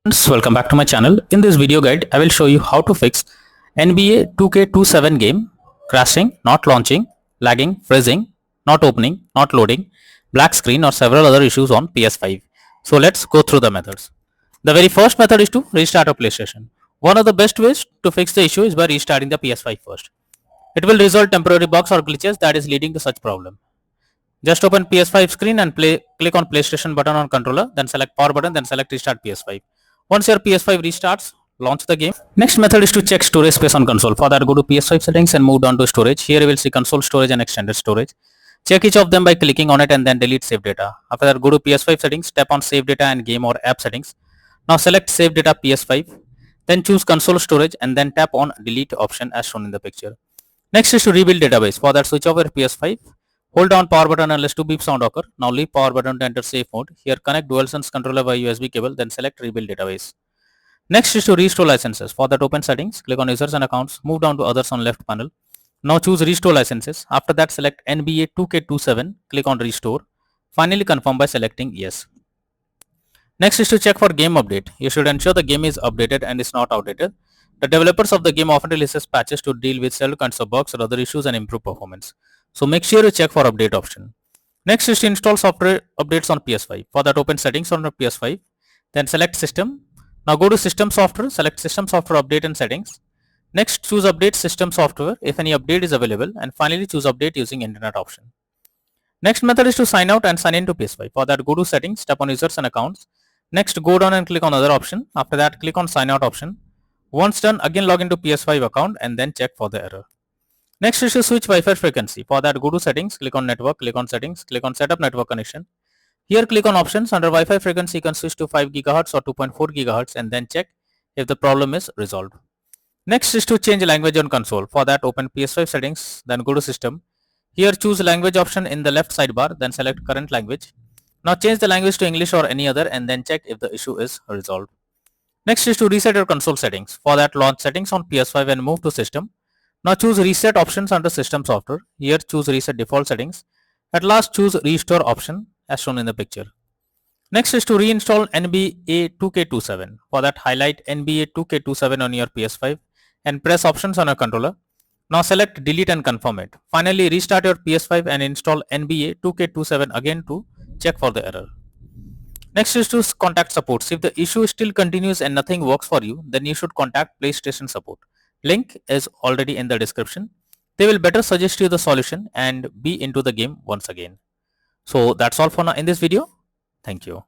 Friends, welcome back to my channel. In this video guide, I will show you how to fix NBA 2K27 game crashing, not launching, lagging, freezing, not opening, not loading, black screen or several other issues on PS5. So let's go through the methods. The very first method is to restart a PlayStation. One of the best ways to fix the issue is by restarting the PS5 first. It will resolve temporary bugs or glitches that is leading to such problem. Just open PS5 screen and click on PlayStation button on controller, then select power button, then select restart PS5. Once your PS5 restarts, launch the game. Next method is to check storage space on console. For that, go to PS5 settings and move down to storage. Here you will see console storage and extended storage. Check each of them by clicking on it and then delete save data. After that, go to PS5 settings, tap on save data and game or app settings. Now select save data PS5, then choose console storage and then tap on delete option as shown in the picture. Next is to rebuild database. For that, switch off your PS5. Hold down power button unless 2 beep sound occur. Now leave power button to enter safe mode. Here connect DualSense controller via USB cable, then select rebuild database. Next is to restore licenses. For that, open settings, click on users and accounts, move down to others on left panel. Now choose restore licenses. After that, select NBA 2K27, click on restore. Finally confirm by selecting yes. Next is to check for game update. You should ensure the game is updated and is not outdated. The developers of the game often releases patches to deal with several kinds of bugs or other issues and improve performance. So make sure you check for update option. Next is to install software updates on PS5. For that, open settings on the PS5, then select system. Now go to system software, select system software update and settings. Next choose update system software if any update is available, and finally choose update using internet option. Next method is to sign out and sign in to PS5. For that, go to settings, tap on users and accounts. Next go down and click on other option. After that, click on sign out option. Once done, again log into PS5 account and then check for the error. Next is to switch Wi-Fi frequency. For that, go to settings, click on network, click on settings, click on setup network connection. Here click on options. Under Wi-Fi frequency, you can switch to 5 GHz or 2.4 GHz and then check if the problem is resolved. Next is to change language on console. For that, open PS5 settings, then go to system. Here choose language option in the left sidebar, then select current language. Now change the language to English or any other and then check if the issue is resolved. Next is to reset your console settings. For that, launch settings on PS5 and move to system. Now choose reset options under system software. Here choose reset default settings. At last choose restore option as shown in the picture. Next is to reinstall NBA 2K27. For that, highlight NBA 2K27 on your PS5 and press options on your controller. Now select delete and confirm it. Finally restart your PS5 and install NBA 2K27 again to check for the error. Next is to contact support. If the issue still continues and nothing works for you, then you should contact PlayStation support. Link is already in the description. They will better suggest you the solution and be into the game once again. So that's all for now in this video. Thank you.